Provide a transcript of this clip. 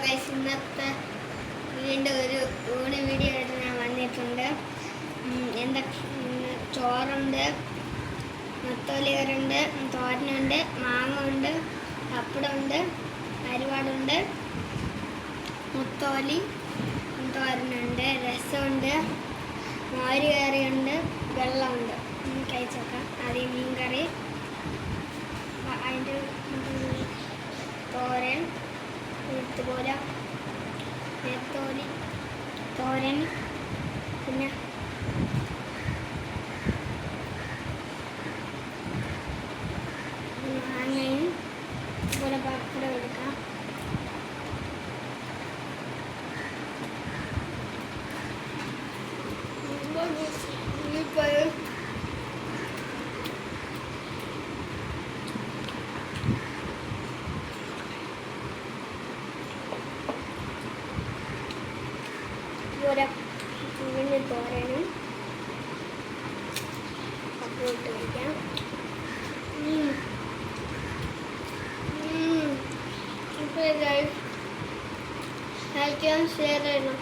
Guys, ഇന്നത്തെ വീണ്ടും ഒരു ഊണ് വീഡിയോ ആയിട്ട് ഞാൻ വന്നിട്ടുണ്ട്. ചോറുണ്ട്, നത്തോലി കറിയുണ്ട്, തോരനുണ്ട്, മാങ്ങ ഉണ്ട്, പപ്പടമുണ്ട്, അരിവാടുണ്ട്, മുത്തോലി തോരനുണ്ട്, രസമുണ്ട്, മോര് കറിയുണ്ട്, വെള്ളമുണ്ട്. കഴിച്ചേക്കാം. ആദ്യം മീൻ കറി, അതിൻ്റെ തോരൻ, ഇതുപോലെ നെത്തോലി തോരൻ, പിന്നെ മാങ്ങയും ഇതുപോലെ പപ്പടം എടുക്കാം. ഇതുപോലെ തോരനും പപ്പടം ഇട്ട് കഴിക്കാം. ലൈക്ക് ചെയ്യാൻ ഷെയർ ചെയ്യണം.